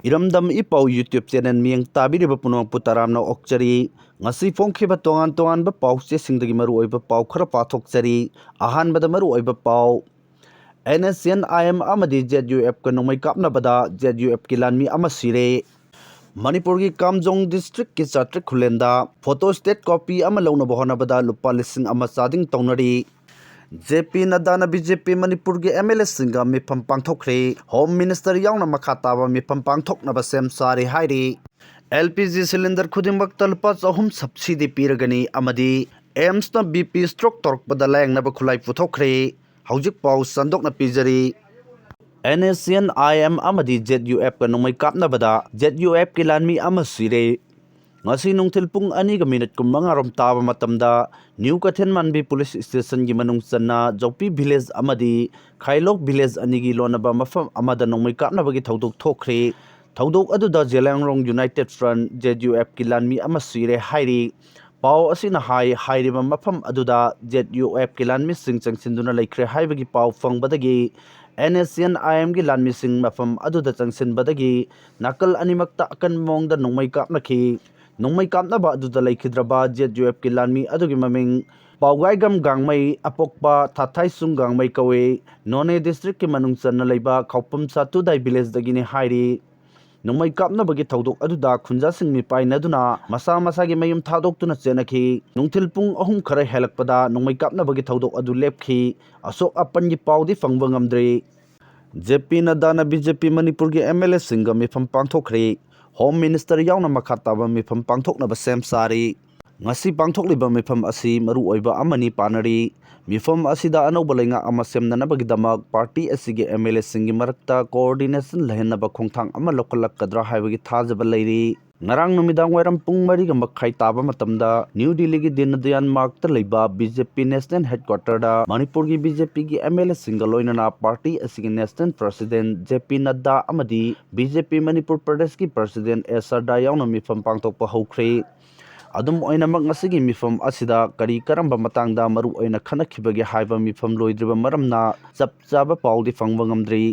Iramdam ipau YouTube channel miyang tabiriba punong putaramna okchari ngasi phongkhiba tongan ba pau che singdagi maru oiba pau khara pathokchari ahanbada maru oiba pau NSCN IM amadi ZUF ka nongmei kapnabada ZUF ki lanmi ama sire Manipur ki Kamjong district ki CHATRIK KHULLENDA photo state copy ama launa bahonabada lupa lising ama sading taunari JP Nadana BJP Manipur ki MLA singa mifam pangthokkhre Home Minister yauna makhataba mifam pangthoknaba sem sari hairi LPG cylinder khudingmakta lupa 3 subsidy piragani amadi AIIMS na BP stroke torkpada layengnaba khulai PUTHOKKHRE haujik pau sandokna pijari NSCN IM amadi ZUF ka nongmei kapnabada ZUF ki lanmi ama sire ngasi nungthil pung 2:30 taba matamda New Kathenmanbi Police Station gi manung channa Jopi Village amadi Khailok Village anigi lonaba mafam amada nongmei kapnabagi thodok thokkhre thodok aduda Jelangrong United Front ZUF ki lanmi ama sire hairi pau asina hairiba mafam aduda ZUF ki lanmi sing changsinduna laikhre haibagi pau fangbadagi NSCN IM gi lanmi sing mafam aduda changsinbadagi nakal animakta akan mongda nongmei kapnakhi Nongmei kapnaba aduda laikhidraba ZUF ki lanmi adugi maming Paugaigam gangmei apokpa thathai sung gangmei kawe None district ki manung channa leiba Khaupam Satudai village dagini hairi Nongmei kapnabagi thodok aduda khunja sing mi painaduna masa gi mayum thadoktuna chenakhi nungthil pung 3 khara helakpada nongmei kapnabagi thodok adu lepkhi asok apan gi paudi fangba ngamdre JP Nadana BJP Manipur ki MLA singa mifam pangthokkhre Home Minister yauna makhataba mifam pangthoknaba sem sari ngasi pangthokliba mifam asi maru oiba amani panari mifam asida anauba lenga ama semnanabagidamak party asigi MLA singi marakta coordination lehenaba khongthang ama lokalakadra haibagi thajaba leiri ngarang numidang wairam pung 3 ga makhai taba matamda New Delhi gi Dinadayan Mark ta leiba BJP National Headquarter da Manipur gi BJP gi MLA single loinana party asigi National President JP Nadda amadi BJP Manipur Pradesh ki President SR da yauna mifam pangthokpa haukhre adum oinamak ngasigi mifam asida kari karamba matangda maru oina khanakhibagi haiba mifam loidriba maramna chapchaba paudi fangba ngamdri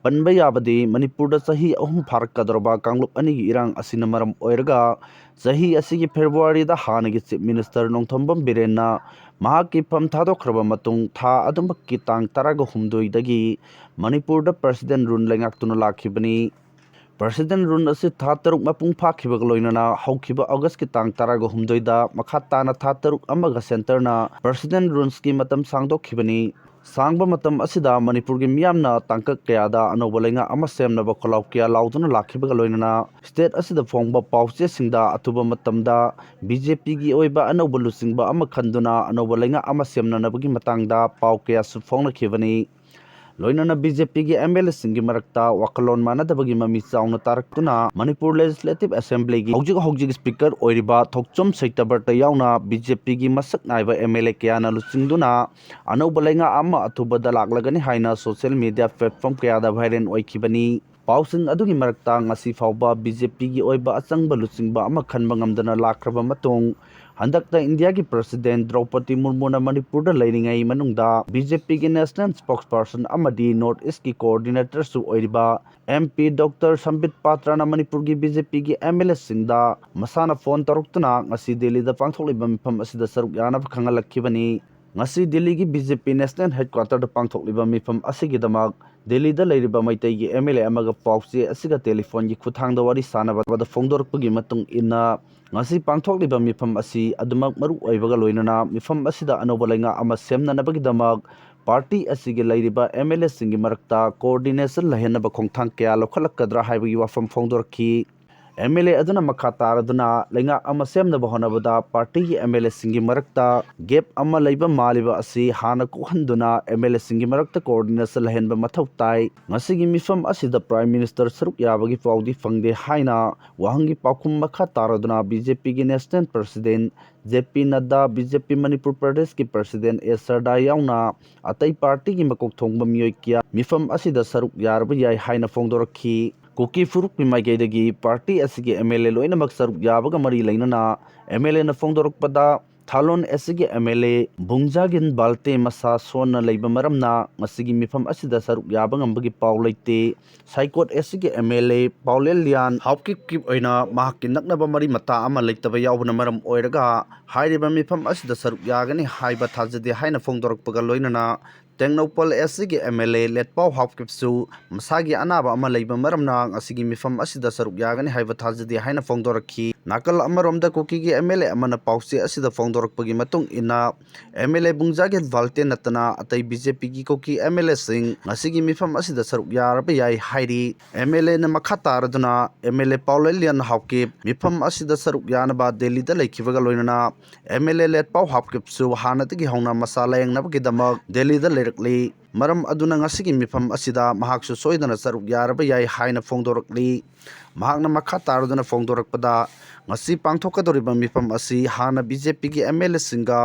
Panba yabadi Manipur da sahi 3 pharakadroba Kanglup anigi irang asina maram oiraga sahi asigi February da hanagi Chief Minister Nongthambam Birenna mahaki pham thadokhraba matung tha adumakki tang 18 dagi Manipur da President run lengaktuna lakhibani President run asi tha 3 mapung phakhibaga loinana haukhiba August ki tang 18 da makhatana tha 3 amaga center na President runs ki matam sangdokhibani Sangba matam asida Manipur gi miyamna tangkak kayada anoba lenga ama semnaba kholaw kya lauduna lakhibaga loinana state asida phongba pauche singda atuba matamda BJP gi oiba anoba lusingba ama khanduna anoba lenga ama semnanabagi matangda pau kya su phongna khibani loinana BJP gi MLA singi marakta wakalon manadabagi mami chauna taraktuna Manipur Legislative Assembly gi hojig speaker oiriba thokchom seitabarta yauna BJP gi masak naiba MLA kyana luchingduna anoba lenga ama atubada laklagani haina social media platform kyada viral oikhibani pausing adugi marakta ngasi fauba BJP gi oiba achangba luchingba ama khanba ngamdana lakraba matung handakta India ki President Draupadi Murmu na Manipur da leiringai manungda BJP ki National Spokesperson amadi North East ki Coordinator su oiriba MP Dr. Sambit Patra na Manipur ki BJP ki MLA singda masana phone taruktuna ngasi Delhi da pangthokliba mifam asida saruk yana khangalakkhibani ngasi Delhi ki BJP National Headquarter da pangthokliba mifam asigidamak Delhi da leiriba maitai gi MLA amaga pauche asiga telephone gi khuthangda wari sanaba da phongdorpagi matung ina ngasi pangthokliba mifam asi adumak maru oibaga loinana mifam asida anoba lenga ama semnanabagi party asigi leiriba MLA singi marakta coordination lahenaba khongthang kya lokhalakadra haibagi wafam phongdorki MLA aduna makataraduna lenga ama semnaba honabada party gi MLA singi marakta gap ama leiba maliba asi hana ko handuna MLA singi marakta coordination lahenba mathau tai ngasigi mifam asida Prime Minister saruk yabagi paudi fangde haina wahangi pakhum makha taraduna BJP gi National President JP Nadda BJP Manipur Pradesh ki President SR da yauna atai party gi makok thongba miyoi kya mifam asida saruk yarba yai haina phongdorakhi Kuki Furuk Pimaigedagi party asigi MLA loinamak saruk yabaga mari lainana MLA na phongdorakpada थालोन एसगी MLA बुंजागिन बाल्टे मसा सोना लेबा मरमना मसिगी मिफम असिदा सरुक याबा ngambagi पाव लेते साइकोट एसगी MLA पाउलेलियन Haokip ओइना महाकि नकनबा मरी मता अमा लेतबा यावबना मरम ओइरगा हाइरिबा मिफम असिदा सरुक यागनी हाइबा थाजदे हाइना फोंदोरकपगा लोइनना टेंगनोपल एसगी एमएलए लेटपाव हाउकिपसु मसागी अनाबा अमा लेबा मरमना ngasigi मिफम असिदा सरुक यागनी हाइबा थाजदे हाइना फोंदोरखी नाकल अमरोमदा कुकीगी एमएलए अमना पाउसे असिदा फोंदोरकपगी मतुंग इना एमएलए बुंजागिन बाल्टे नतना अतै बीजेपी की कोकी एमएलए सिंह ngasigi मिफम असिदा सरुक यारबा याई हाइरी एमएलए न मखा तारदुना एमएलए पाउलेलियन हाउकिप मिफम असिदा सरुक यानबा दिल्ली दा लेखिबगा लोइनना एमएलए लेटपाव हाउकिपसु हानतगी हौना मसा लायेंगनाबगी दमक दिल्ली दा लेरकली मरम अदुना ngasigi मिफम असिदा महाकसु सोइदना सरुक यारबा याई हाइना फोंदोरकली महाकना मखा तारदुना फोंदोरकपदा ngasi pangthokadoriba mifam asi hana BJP ki MLA singa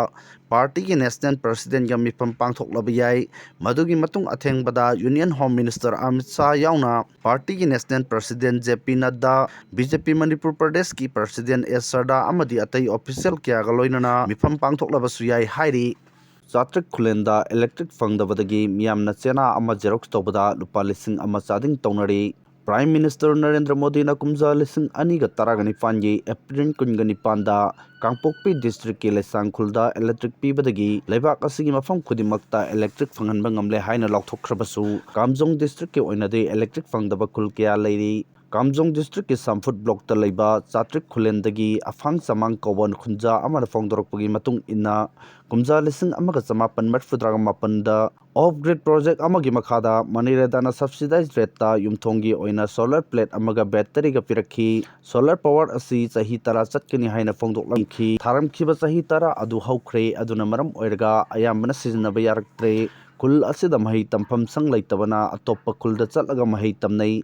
party ki national president ga mifam pangthoklaba yai madugi matung athengbada union home minister Amit Shah yauna party ki national president JP Nadda BJP Manipur Pradesh ki president S Sarda amadi atai official kya ga loinana mifam pangthoklaba su yai hairi CHATRIK KHULLENDA electric fangdabadagi miyamna chena ama xerox tobada lupa lising ama chading taunari Prime Minister Narendra Modi na kumza lising aniga taragani panji April kungani panda Kangpokpi district ki lesang khulda electric pibadagi lebak asigi mafam khudimakta electric fanganba ngamle haina lokthokrabasu Kamjong district ki oinade electric fangdaba khul kya leiri Kamjong district ki Samphut block ta leiba CHATRIK KHULLENDAGI afang samang kawan khunja amana fongdorokpagi matung inna kumja lising amaga chamapan marfudraga mapanda Offgrid project amagi makhada maniredana subsidized rate ta yumthongi oina solar plate amaga battery ga pirakhi solar power asi chahi tara chatkani haina fongdoklamkhi tharamkhiba chahi tara adu haukhre aduna maram oirga ayambana sizinaba yaraktre khul asida mahi tampham sang leitabana atoppa khulda chatlaga mahi tamnai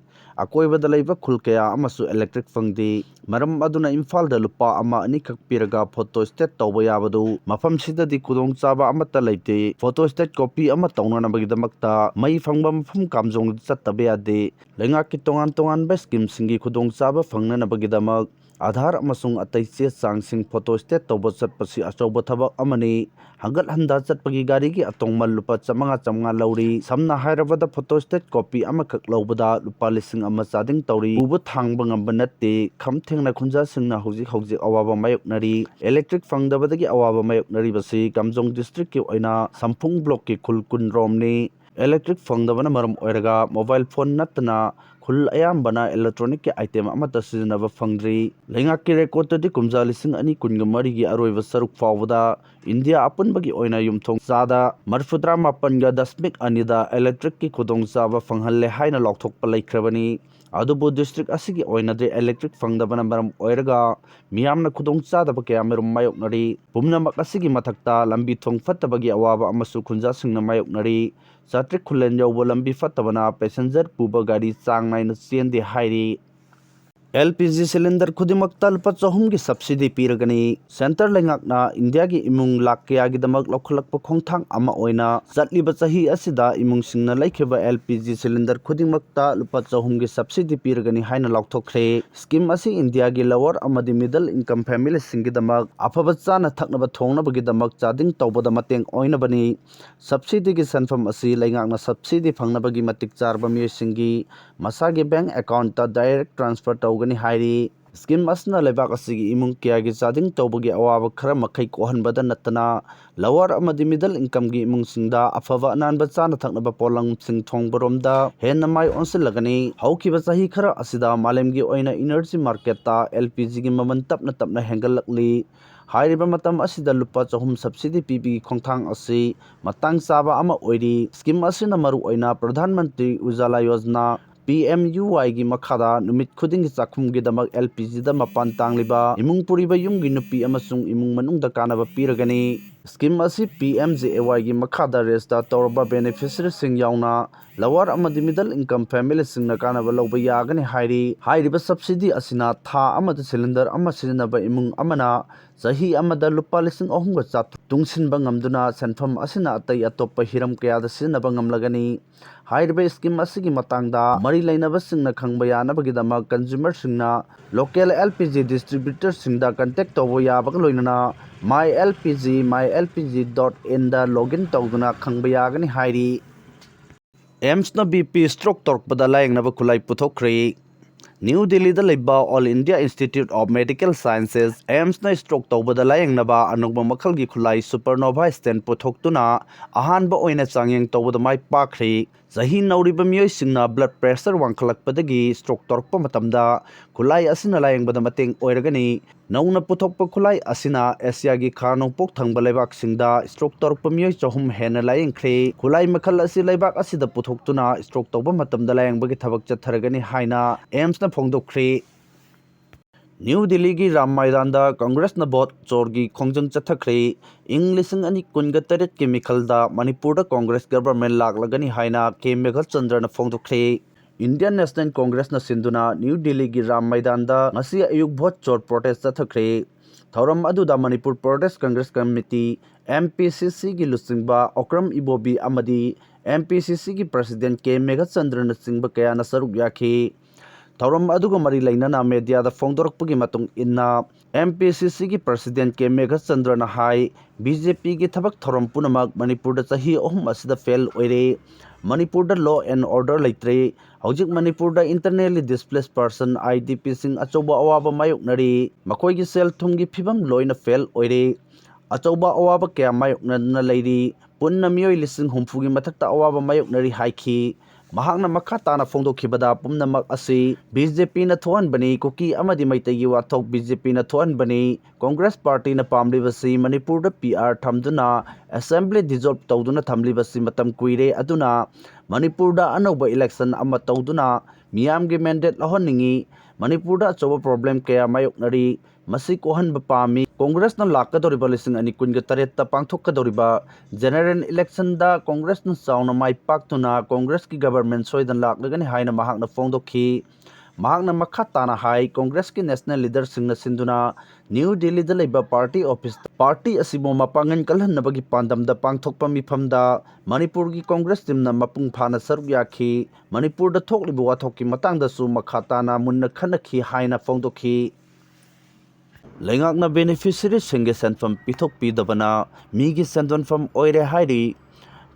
akoibada leiba khul kaya amasu electric fangdi maram aduna imphal da lupa ama ani khak piraga photo state tawba yabadu mafam sida di kudong chaba amata leite photo state copy ama tawnana bagidamakta mai phangba mafam kamjong chattabe ade lenga ki tongan ba scheme singi kudong chaba fangnana bagidamak Aadhaar amasung atai che changsing photo state tawba chatpasi achauba thabak amani hangat handa chatpagi gari ki atongmal lupa chamanga lauri samna hairabada photo state copy amakhak laubada lupa lising ama chading tauri uba thangba ngamba natte khamthengna khunja singna hojik awaba mayoknari electric fangdabadagi awaba mayoknari basi Kamjong district ki oina Samphung block ki khulkun romni electric fangdabana maram oiraga mobile phone natna khul ayambana electronic ki item amata sizinaba fangdri lengak ki record tadi kumja lising ani kunga mari gi aroiba saruk fawda India apunbagi oina yumthong chada marfudra mapan ga dasmik anida electric ki khudong chaba fanghalle haina lokthokpa laikhrabani adubu district asigi oina de electric fangdabana maram oiraga miyamna khudong chadaba kaya merum mayoknari pumnamak asigi mathakta lambi thong fattabagi awaba amasu khunja singna mayoknari CHATRIK KHULLEN yauba lambi fattabana passenger puba gari chang naina chendi hairi LPG cylinder khudimakta lupa 300 gi subsidy piragani center lengakna India gi imung lakya gi damak lokholakpa khongthang ama oina chatliba chahi asida imung singna laikheba LPG cylinder khudimakta lupa 300 gi subsidy piragani haina lokthokre scheme asi India gi lower amadi middle income family singi damak afaba chana thaknaba thongna bagi damak chading tawbada mateng oina bani subsidy gi sanfam asi lengakna subsidy phangna bagi matik charba mi singi masagi bank account ta direct transfer gani hairi scheme asna lebak asigi imung kya gi chading tawbagi awaba khara makhai kohanbada natana lower amadi middle income gi imung singda afava ananba chana thaknaba polang sing thongboromda henna mai onsilagani haukiba chahi khara asida malemgi oina energy market ta LPG gi maman tapna hengalakli hairiba matam asida lupa 300 subsidy pibi khongthang asi matang chaba ama oiri scheme asina maru oina pradhan mantri ujala yojana PMUY gi makhada numit khuding chakhum gi damak LPG da mapan tangliba imung puriba yumgi nupi amasung imung manungda kanaba piragani scheme asi PMJAY gi makhada register torba beneficiary sing yauna lower amadi middle income family singna kanaba loba yagani hairiba subsidy asina tha amada cylinder ama sizinaba imung amana chahi amada lupa 3,000 tungsinba ngamduna sanfam asina atai atoppa hiram kayada sizinaba ngamlagani हाइरबे scheme असिगी मतंगदा मरी लेनबसिंगना खंगबा यानबगिदमक कंज्यूमरसिंगना local LPG distributor सिंगदा contact तौबो याबग लोइनना mylpg.in दा लॉगिन तौदुना खंगबा यागनी हाइरी एम्स ना बीपी स्ट्रोक तौरपदा लायंगनबा खुलाई पुथोखरे न्यू दिल्ली दा लेबा All India Institute of Medical Sciences AIIMS ना स्ट्रोक तौबदा लायंगनबा अनोबा मखलगी खुलाई सुपरनोवा स्टेंट पुथोक्तुना अहानबा ओइना चांगयंग तौबदा माय पाखरे सही नौरिबा मियोइसिंगना ब्लड प्रेशर वांखलकपदगी स्ट्रोक तौरपा मतमदा खुलाई असिना लायंगबदा मतेंग ओइरगनी नौना पुथोकपा खुलाई असिना एशियागी खा नोंपोक थंगबा लेबाकसिंगदा स्ट्रोक तौरपा मियोइ चहुम हेना लायंगख्रे खुलाई मखल असि लेबाक असिदा पुथोक्तुना स्ट्रोक तौबा मतमदा लायंगबगी थबक चथरगनी हाइना एम्स ना फोंगदोखरे न्यू दिल्ली की राम मैदान कांग्रेस न वोट चोर की खोंजंग चथखरे इंग लिसिंग अनि कुनगा तरेट के मिखलदा मणिपुर कांग्रेस गवर्नमेंट लागलगनी हाइना के मेघल चंद्र न फोंगदोखरे इंडियन नेशनल कांग्रेस न सिंधुना न्यू दिल्ली की राम मैदान ngasi ayuk vote chor protest चथखरे थौरम अदुदा मणिपुर प्रदेश कांग्रेस कमिटी MPCC की लुसिंगबा ओक्रम इबोबी अमदी MPCC की प्रेसिडेंट के मेघल चंद्र न सिंगबा कया न सरुक याखी थौरम अदुगा मरी लेना मीडिया फोंदोरकपगी मतुंग इन्ना MPCC की प्रेसिडेंट के मेघ चंद्र न हाई BJP की थबक थौरम पुनमक मणिपुर चाही अहुम असिदा फेल ओइरे मणिपुर लॉ एंड ऑर्डर लेत्रे हौजिक Manipur internally displaced person IDP सिंग अचौबा अवाबा मायोकनरी मखोइगी सेल थुमगी फिबम लोइना फेल ओइरे अचौबा अवाबा क्या मायोकनना लेरी पुन्ना मियोइ लिसिंग हुमफुगी मथक्ता अवाबा मायोकनरी हाइखी महांगना मखा ताना फोंदोखिबदा पुमनमक असि BJP न थोहनबनी कुकी अमदि मैतैगी वाथोक BJP न थोहनबनी कांग्रेस पार्टी न पामलिबसि मणिपुर PR थमदुना असेंबली डिसॉल्व तौदुना थमलिबसि मतम कुइरे अदुना मणिपुर अनौबा इलेक्शन अमा तौदुना मियामगी मैंडेट लहनिंगी मणिपुर अचौबा प्रॉब्लम कया मायोकनरी मसी कोहनबा पामी कांग्रेस न लाकदोरिबा लिसिंग अनि कुनगा तरेत्ता पांथोकदोरिबा जनरल इलेक्शन दा कांग्रेस न चाउना माइ पाक्तुना कांग्रेस की गवर्नमेंट सोइदन लाकलगनी हाइना महाकना फोंदोखी महाकना मखा ताना हाई कांग्रेस की नेशनल लीडर सिंगना सिंधुना न्यू दिल्ली दा लेबा पार्टी ऑफिस पार्टी असिबो मपांगन कलहनबगी पांदमदा पांथोकपा मिफमदा मणिपुर की कांग्रेस टीमना मपुंग फाना सरुक याखी मणिपुर दा थोकलिबा वाथोककी मतांगदसु मखा ताना मुन्ना खनखी हाइना फोंदोखी लेंगाकना बेनिफिशियरी सिंगे सेंफम पिथोक पीदबना मीगी सेंदनफम ओइरे हाइरी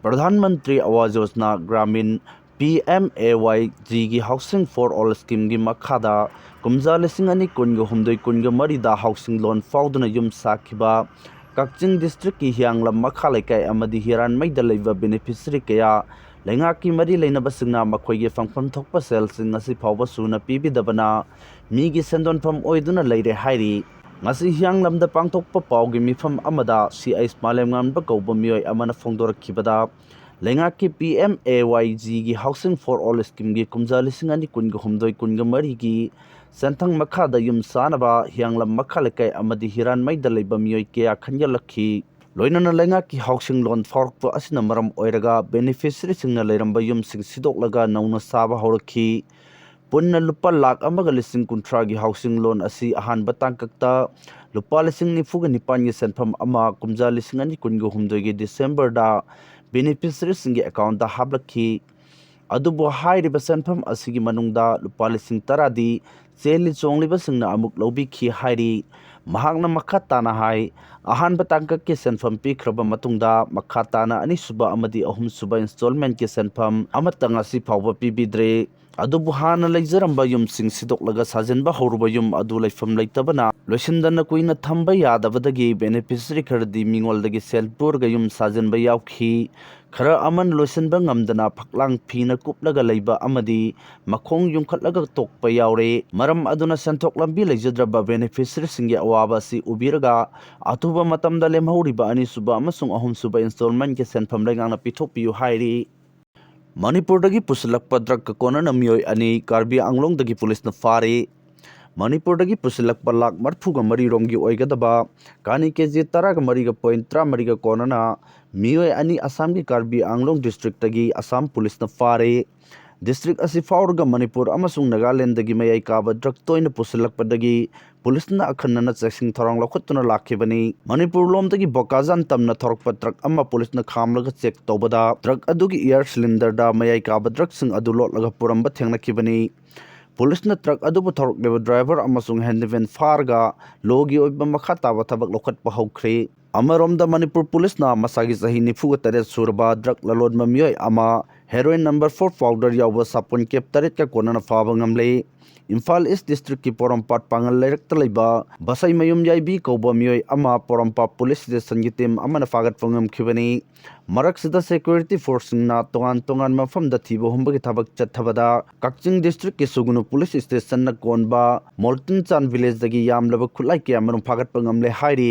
प्रधानमंत्री आवास योजना ग्रामीण PMAYG की हाउसिंग फॉर ऑल स्कीम की मखादा कुमजा लिसिंग अनि कुनगा हुमदोई कुनगा मरीदा हाउसिंग लोन फाउदुना युम साखिबा कक्चिंग डिस्ट्रिक्ट की हियांगलम मखा लेकाय अमदी हिरान मैदा लेबा बेनिफिशियरी कया लेंगा की मरी लेनबसिंगना मखोइगे फंगफम थोकपा सेल्सिंग असि फावबा सुना पीबिदबना मीगी सेंदनफम ओइदुना लेरे हाइरी ngasi hianglamda pangthokpa paugi mifam amada CH malemngamba kouba mioi amana phongdorakhibada lenga ki PMAYG gi housing for all scheme gi kumja lising ani kunga humdoi kunga mari gi senthang makha da yum sanaba hianglam makha lekai amadi hiran maida leiba mioi ke akhanya lakhi loinana lenga ki housing loan forkpa asina maram oiraga beneficiary singna leiramba yum sing sidok laga nauna saba horakhi पुन्ना लुपा lakh अमगा लिसिंग कुंट्रा की housing loan असी अहानबा तांकक्ता लुपा लिसिंग निफुगा निपान की सेंफम अमा कुमजा लिसिंग अनि कुनगो हुमदोई की December दा beneficiary सिंग account दा हाबलखी अदुबो हाइरिबा सेंफम असिगी मनुंगदा लुपा लिसिंग तरादी चेली चोंगलिबा सिंगना अमुक लौबिखी हाइरी महांगना मखा ताना हाई अहानबा तांकक के सेंफम पीखरबा मतुंगदा मखा ताना अनिसुबा अमदी अहुमसुबा इंस्टॉलमेंट के सेंफम अमतंग असि फावबा पीबिद्रे अदुबु हाना लेजरंबा युमसिंग सिदोकलगा साजनबा हौरबा युम अदु लेफम लेतबना लोसिंदना कुइना थंबा यादबदगी बेनिफिशियरी खरदी मिंगोलदगी सेलपुरगा युम साजनबा यावखी खरा अमन लोसिनबा ngamdana phaklang phina kuplaga leiba amadi makhong yungkhatlaga tokpa yaure maram aduna senthok lambi leijadraba beneficiary singi awaba si ubiraga atuba matamda lemhauriba ani suba amasung ahum suba installment ke senpham lengang pithok piu hairi Manipur पुसलक्पा drug कोना नमियोई अनि Karbi Anglong police न फारे मणिपुर पुसलक्पा लाख मरफुग मरी रोंगी ओइगदबा कानी KG 10.3 कोना मियोई अनि असम की कार्बी आंगलोंग डिस्ट्रिक्ट असम पुलिस न फारे डिस्ट्रिक्ट असि फाउरगा मणिपुर अमसुंग नागालैंड मयाई काबा ड्रग तोइन पुसलक्पदगी पुलिसना अखन्नना चेकिंग थौरांग लौखत्तुना लाखिबनी मणिपुर लोमदगी बोकाजान तमना थौरकपा ट्रक अमा पुलिसना खामलगा चेक तौबदा ट्रक अदुगी एयर सिलेंडरदा मयाई काबा ड्रग्सिंग अदु लोटलगा पुरंबा थेंगनखिबनी पुलिसना ट्रक अदुबु थौरकलेबा ड्राइवर अमसुंग हैंडवेन फारगा लोगी ओइबा मखा ताबा थबक लौखत्पा हौख्रे अमरोमदा मणिपुर पुलिसना मसागी चही 93 सूरबा ड्रग ललोन ममियोय अमा हेरोइन नंबर 4 पाउडर यावबा सापुन केप 8 का कोनना फाबा ngamle इम्फाल ईस्ट डिस्ट्रिक्ट की पोरमपाट पांगल लेरक्ता लेबा बसई मयुम याइबी कौबा मियोय अमा पोरमपाट पुलिस स्टेशन की टीम अमना फागत पंगमखिबनी मरकसिदा सिक्योरिटी फोर्सना तोंगान तोंगान मफमदा थीबा हुंबगी थबक चथबदा कक्चिंग डिस्ट्रिक्ट की सुगुनु पुलिस स्टेशन न कोनबा मोल्टन चान विलेज दगी यामलबा खुलाई के अमरु फागत पंगमले हाइरी